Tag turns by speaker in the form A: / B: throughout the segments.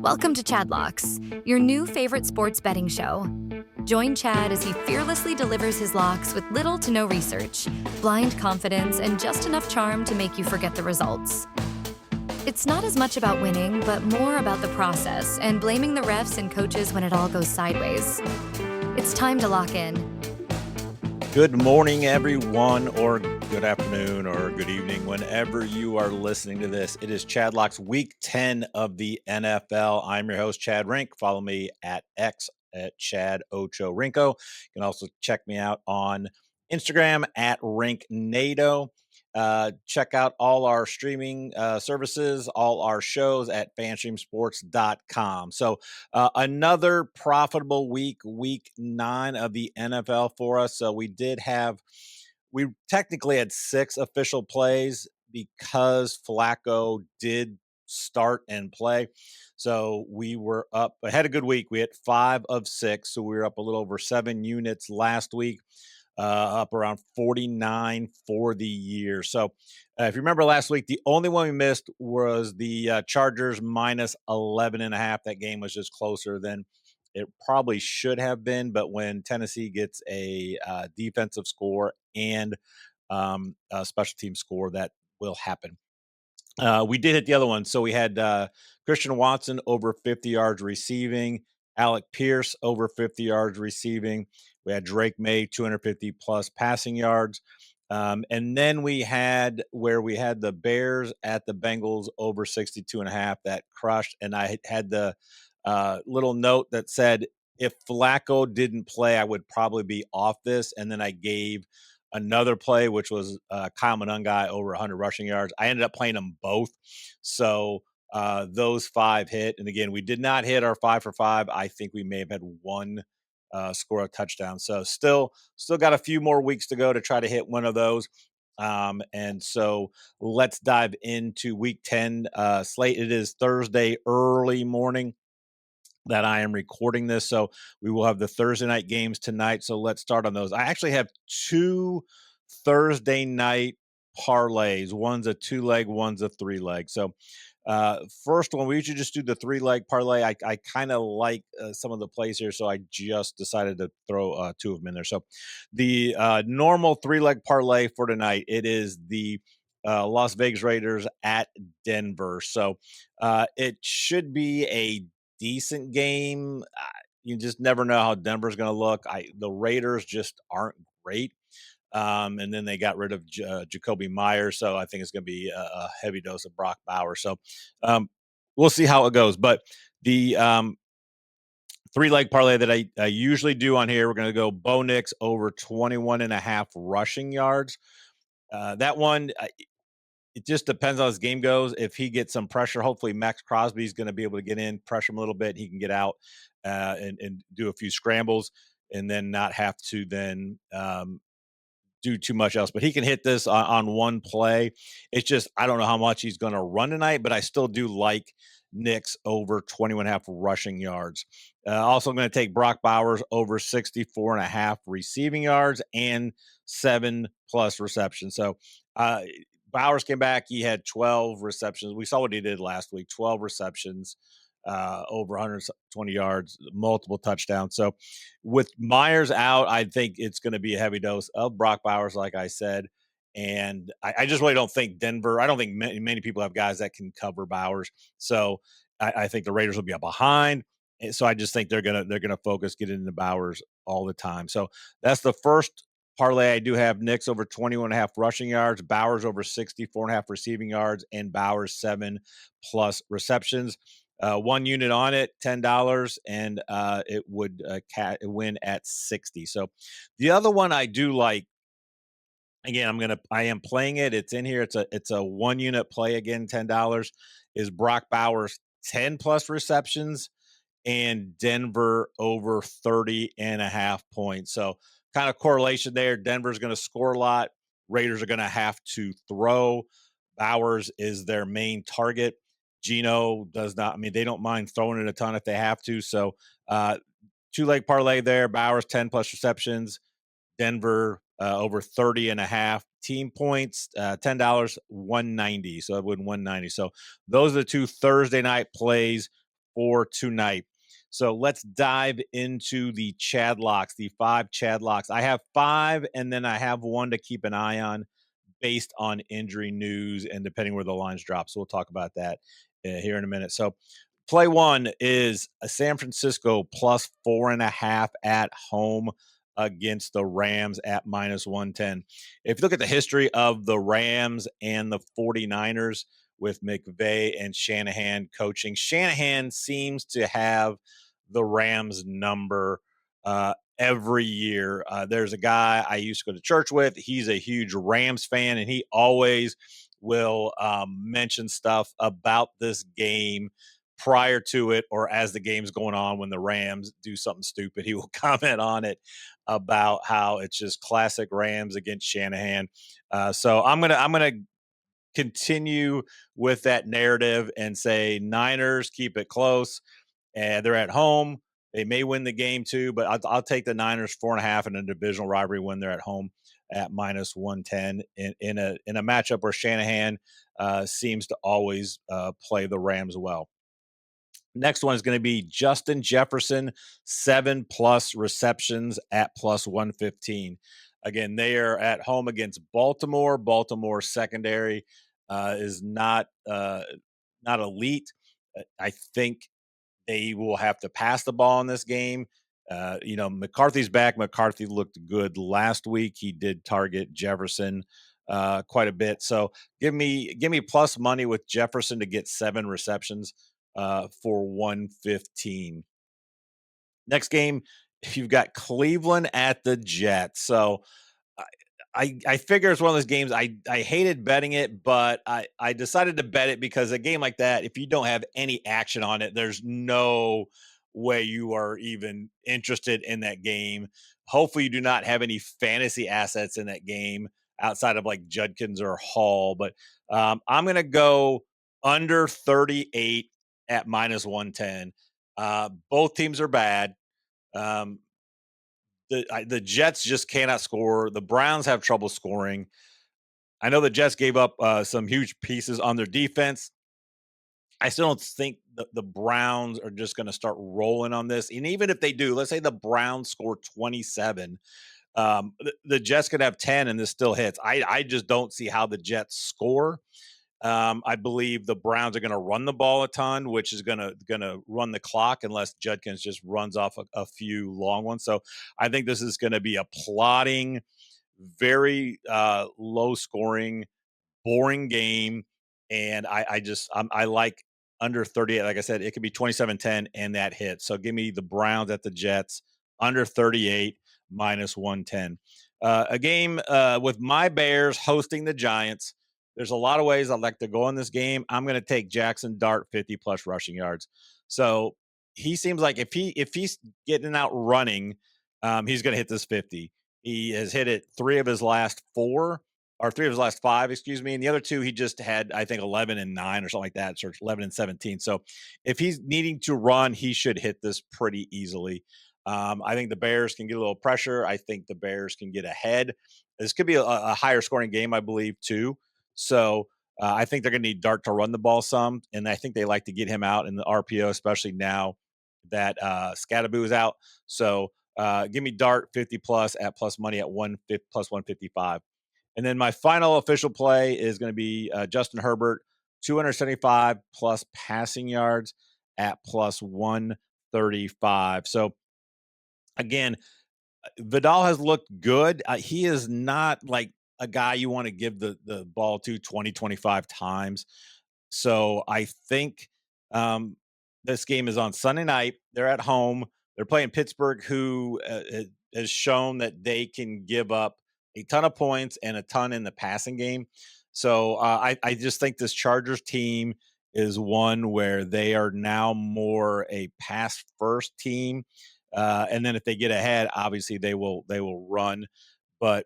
A: Welcome to Chadlocks, your new favorite sports betting show. Join Chad as he fearlessly delivers his locks with little to no research, blind confidence, and just enough charm to make you forget the results. It's not as much about winning, but more about the process and blaming the refs and coaches when it all goes sideways. It's time to lock in.
B: Good morning, everyone, or good afternoon, or good evening, whenever you are listening to this. It is Chadlocks Week 10 of the NFL. I'm your host, Chad Rink. Follow me at X at Chad Ocho Rinko. You can also check me out on Instagram at RinkNado. Check out all our streaming services, all our shows at fanstreamsports.com. So another profitable week 9 of the NFL for us. So we technically had 6 official plays because Flacco did start and play. So we were up, I had a good week. We had 5 of 6. So we were up a little over 7 units last week. Up around 49 for the year. So if you remember last week, the only one we missed was the Chargers minus 11.5. That game was just closer than it probably should have been. But when Tennessee gets a defensive score and a special team score, that will happen. We did hit the other one. So we had Christian Watson over 50 yards receiving, Alec Pierce over 50 yards receiving. We had Drake May 250 plus passing yards. And then we had the Bears at the Bengals over 62.5 that crushed. And I had the little note that said, if Flacco didn't play, I would probably be off this. And then I gave another play, which was Kyle Monangai over 100 rushing yards. I ended up playing them both. So those 5 hit. And again, we did not hit our 5 for 5. I think we may have had one score a touchdown. So still got a few more weeks to go to try to hit one of those. And so let's dive into week 10 slate. It is Thursday early morning that I am recording this. So we will have the Thursday night games tonight. So let's start on those. I actually have 2 Thursday night parlays. One's a 2-leg, one's a 3-leg. So first one, we usually just do the 3-leg parlay. I kind of like some of the plays here, so I just decided to throw 2 of them in there. So the normal 3-leg parlay for tonight, it is the Las Vegas Raiders at Denver. So it should be a decent game. You just never know how Denver's going to look. The Raiders just aren't great. And then they got rid of Jacoby Myers. So I think it's going to be a heavy dose of Brock Bowers. So we'll see how it goes. But the 3-leg parlay that I usually do on here, we're going to go Bo Nix over 21.5 rushing yards. That one, it just depends on how his game goes. If he gets some pressure, hopefully Max Crosby is going to be able to get in, pressure him a little bit. He can get out and do a few scrambles and then not have to then do too much else. But he can hit this on one play. It's just, I don't know how much he's going to run tonight, but I still do like Nix over 21.5 rushing yards. Also going to take Brock Bowers over 64.5 receiving yards and 7+ receptions. So Bowers came back. He had 12 receptions. We saw what he did last week, 12 receptions, over 120 yards, multiple touchdowns. So with Myers out, I think it's going to be a heavy dose of Brock Bowers, like I said. And I just really don't think Denver, I don't think many people have guys that can cover Bowers. So I think the Raiders will be up behind. So I just think they're gonna focus, get into Bowers all the time. So that's the first parlay. I do have Nix over 21.5 rushing yards, Bowers over 64.5 receiving yards, and Bowers 7+ receptions. 1 unit on it, $10, and it would win at 60. So the other one I do like, again, I am playing it. It's in here. It's a 1 unit play again, $10, is Brock Bowers 10+ receptions and Denver over 30.5 points. So kind of correlation there. Denver's going to score a lot. Raiders are going to have to throw. Bowers is their main target. Geno does not. I mean, they don't mind throwing it a ton if they have to. So 2-leg parlay there. Bowers 10+ receptions. Denver over 30.5 team points. $10, 190. So I would 190. So those are the 2 Thursday night plays for tonight. So let's dive into the Chadlocks, the 5 Chadlocks. I have 5, and then I have one to keep an eye on based on injury news and depending where the lines drop. So we'll talk about that here in a minute. So play one is a San Francisco plus 4.5 at home against the Rams at minus 110. If you look at the history of the Rams and the 49ers with McVay and Shanahan coaching, Shanahan seems to have the Rams number every year. There's a guy I used to go to church with. He's a huge Rams fan, and he always will mention stuff about this game prior to it or as the game's going on. When the Rams do something stupid, he will comment on it about how it's just classic Rams against Shanahan. So I'm gonna continue with that narrative and say Niners keep it close, and they're at home. They may win the game too, but I'll take the Niners 4.5 in a divisional rivalry when they're at home at minus 110 in a matchup where Shanahan seems to always play the Rams well. Next one is going to be Justin Jefferson, 7+ receptions at plus 115. Again, they are at home against Baltimore. Baltimore secondary is not elite. I think they will have to pass the ball in this game. McCarthy's back. McCarthy looked good last week. He did target Jefferson quite a bit. So give me plus money with Jefferson to get 7 receptions for 115. Next game, you've got Cleveland at the Jets. So I figure it's one of those games. I hated betting it, but I decided to bet it because a game like that, if you don't have any action on it, there's no way you are even interested in that game. Hopefully, you do not have any fantasy assets in that game outside of like Judkins or Hall. But I'm going to go under 38 at minus 110. Both teams are bad. The Jets just cannot score. The Browns have trouble scoring. I know the Jets gave up some huge pieces on their defense. I still don't think the Browns are just going to start rolling on this. And even if they do, let's say the Browns score 27, the Jets could have 10 and this still hits. I just don't see how the Jets score. I believe the Browns are going to run the ball a ton, which is going to run the clock unless Judkins just runs off a few long ones. So I think this is going to be a plodding, very low scoring, boring game. And I like under 38. Like I said, it could be 27-10 and that hit. So give me the Browns at the Jets under 38 minus 110. A game with my Bears hosting the Giants. There's a lot of ways I'd like to go in this game. I'm going to take Jackson Dart 50+ rushing yards. So he seems like if he's getting out running, he's going to hit this 50. He has hit it 3 of his last 4 or 3 of his last 5, excuse me. And the other 2, he just had, I think, 11 and 9 or something like that, or 11 and 17. So if he's needing to run, he should hit this pretty easily. I think the Bears can get a little pressure. I think the Bears can get ahead. This could be a higher scoring game, I believe, too. So I think they're going to need Dart to run the ball some, and I think they like to get him out in the RPO, especially now that Scatterboo is out. So give me Dart 50+ at plus money at plus 155. And then my final official play is going to be Justin Herbert, 275+ passing yards at plus 135. So again, Vidal has looked good. He is not like a guy you want to give the ball to 20, 25 times. So I think this game is on Sunday night. They're at home. They're playing Pittsburgh, who has shown that they can give up a ton of points and a ton in the passing game. So I just think this Chargers team is one where they are now more a pass first team. And then if they get ahead, obviously they will run. But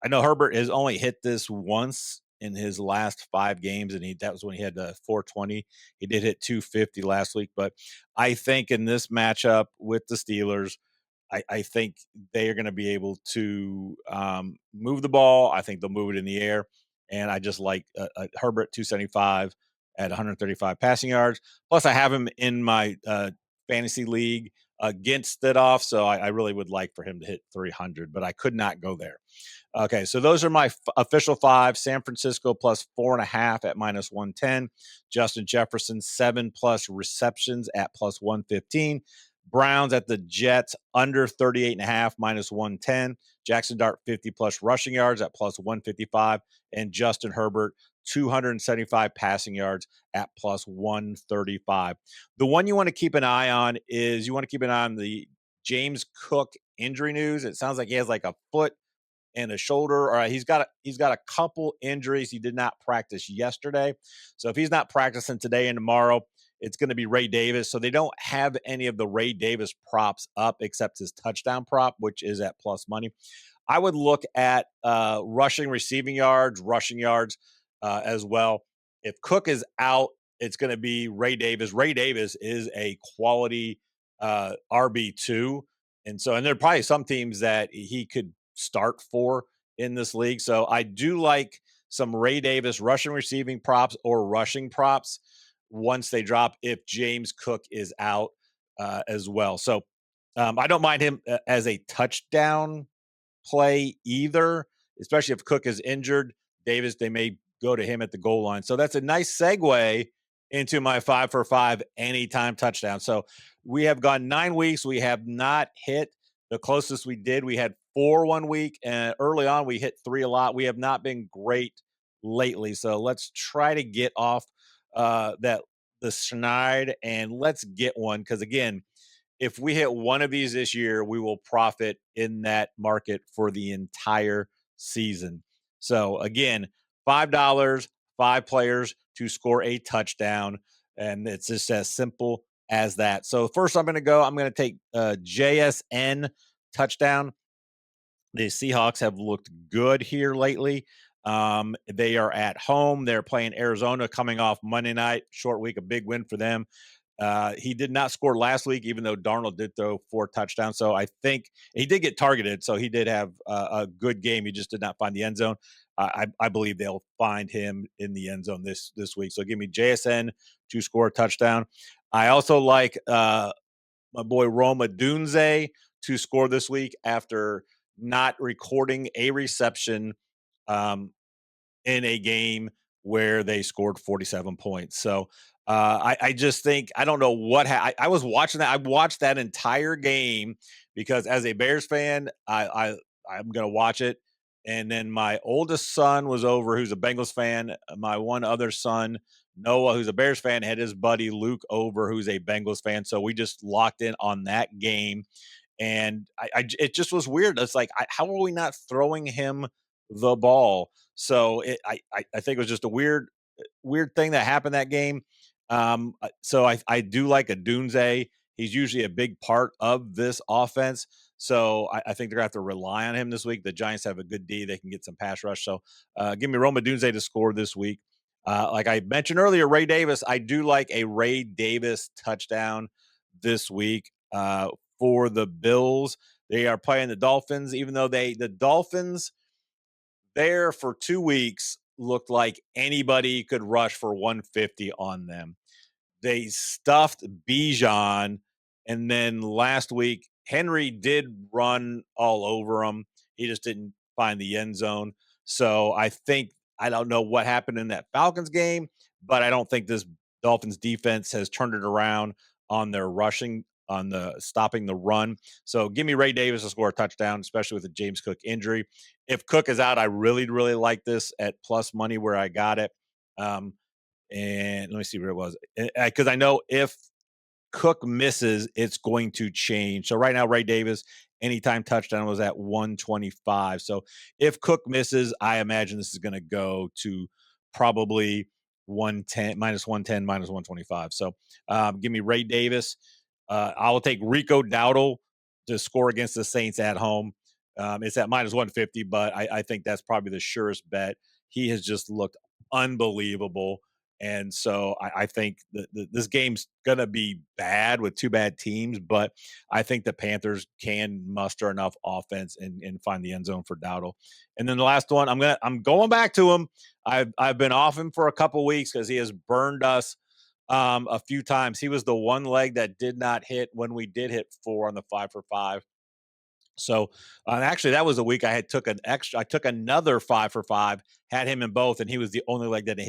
B: I know Herbert has only hit this once in his last 5 games, and that was when he had 420. He did hit 250 last week, but I think in this matchup with the Steelers, I think they are going to be able to move the ball. I think they'll move it in the air, and I just like Herbert 275 at 135 passing yards. Plus, I have him in my fantasy league against it off, so I really would like for him to hit 300, but I could not go there. Okay, so those are my official five. San Francisco plus 4.5 at minus 110. Justin Jefferson, 7 plus receptions at plus 115. Browns at the Jets under 38.5 minus 110. Jackson Dart 50 plus rushing yards at plus 155. And Justin Herbert 275 passing yards at plus 135. The one you want to keep an eye on is you want to keep an eye on the James Cook injury news. It sounds like he has like a foot and a shoulder. All right, he's got a couple injuries. He did not practice yesterday, so if he's not practicing today and tomorrow, it's going to be Ray Davis. So they don't have any of the Ray Davis props up except his touchdown prop, which is at plus money. I would look at rushing, receiving yards, rushing yards as well. If Cook is out, it's going to be Ray Davis. Ray Davis is a quality RB2. And there are probably some teams that he could start for in this league. So I do like some Ray Davis rushing, receiving props or rushing props once they drop if James Cook is out as well. So I don't mind him as a touchdown play either, especially if Cook is injured. Davis, they may go to him at the goal line. So that's a nice segue into my 5 for 5 anytime touchdown. So we have gone 9 weeks. We have not hit the closest we did. We had 4 one week, and early on we hit 3 a lot. We have not been great lately. So let's try to get off that the schneid and let's get one. Because again, if we hit one of these this year, we will profit in that market for the entire season. So again, $5, 5 players to score a touchdown. And it's just as simple as that. So first I'm going to take JSN touchdown. The Seahawks have looked good here lately. They are at home. They're playing Arizona coming off Monday night, short week, a big win for them. He did not score last week, even though Darnold did throw 4 touchdowns. So I think he did get targeted. So he did have a good game. He just did not find the end zone. I believe they'll find him in the end zone this week. So give me JSN to score a touchdown. I also like my boy Roma Dunze to score this week after not recording a reception um, in a game where they scored 47 points. So I just think I don't know what I was watching that. I watched that entire game because as a Bears fan, I'm gonna watch it. And then my oldest son was over, who's a Bengals fan. My one other son, Noah, who's a Bears fan, had his buddy Luke over, who's a Bengals fan. So we just locked in on that game, and it just was weird. It's like, how are we not throwing him the ball? So I think it was just a weird thing that happened that game. So I do like a Dunze. He's usually a big part of this offense. So I think they're going to have to rely on him this week. The Giants have a good D. They can get some pass rush. So give me Roma Dunze to score this week. Like I mentioned earlier, Ray Davis, I do like a Ray Davis touchdown this week for the Bills. They are playing the Dolphins, even though the Dolphins there for 2 weeks looked like anybody could rush for 150 on them. They stuffed Bijan, and then last week Henry did run all over him. He just didn't find the end zone. So I don't know what happened in that Falcons game, but I don't think this Dolphins defense has turned it around on their rushing, on the stopping the run. So give me Ray Davis to score a touchdown, especially with the James Cook injury. If Cook is out, I really, really like this at plus money where I got it. And let me see where it was, because I know if Cook misses, it's going to change. So right now, Ray Davis, anytime touchdown was at 125. So if Cook misses, I imagine this is going to go to probably 110, minus 110, minus 125. So give me Ray Davis. I will take Rico Dowdle to score against the Saints at home. It's at minus 150, but I think that's probably the surest bet. He has just looked unbelievable. And so I think this game's going to be bad with two bad teams, but I think the Panthers can muster enough offense and find the end zone for Dowdle. And then the last one, I'm going back to him. I've been off him for a couple weeks because he has burned us a few times. He was the one leg that did not hit when we did hit 4 on the 5 for 5. So, actually, that was the week I took another 5 for 5, had him in both, and he was the only leg that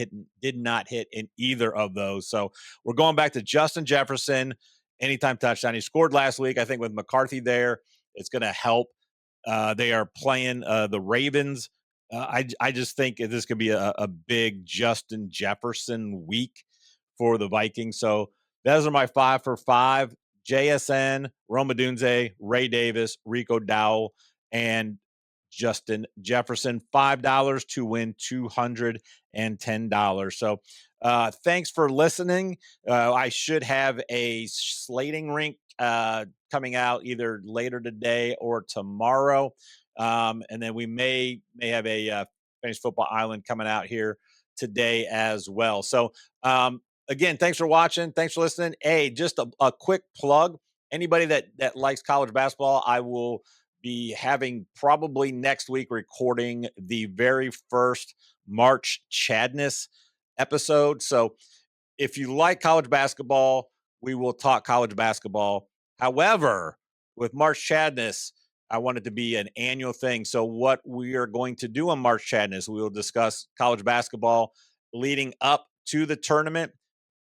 B: did not hit in either of those. So we're going back to Justin Jefferson, anytime touchdown. He scored last week. I think with McCarthy there, it's going to help. They are playing the Ravens. I just think this could be a big Justin Jefferson week for the Vikings. So those are my 5 for 5. JSN, Roma Dunze, Ray Davis, Rico Dowell, and Justin Jefferson. $5 to win $210. So thanks for listening. I should have a slating rink coming out either later today or tomorrow. And then we may have a Fantasy Football Island coming out here today as well. So again, thanks for watching. Thanks for listening. Hey, just a quick plug. Anybody that likes college basketball, I will be having probably next week recording the very first March Chadness episode. So if you like college basketball, we will talk college basketball. However, with March Chadness, I want it to be an annual thing. So what we are going to do on March Chadness, we will discuss college basketball leading up to the tournament,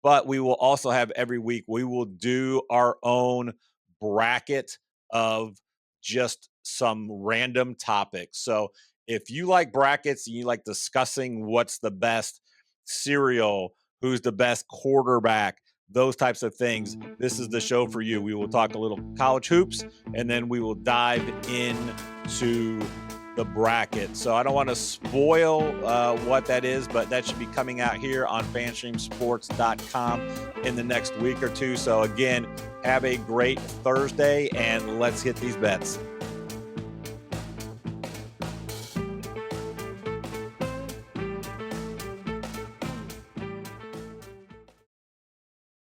B: but we will also have every week, we will do our own bracket of just some random topics. So if you like brackets and you like discussing what's the best cereal, who's the best quarterback, those types of things, this is the show for you. We will talk a little college hoops, and then we will dive into the bracket. So I don't want to spoil what that is, but that should be coming out here on fanstreamsports.com in the next week or two. So again, have a great Thursday, and let's hit these bets.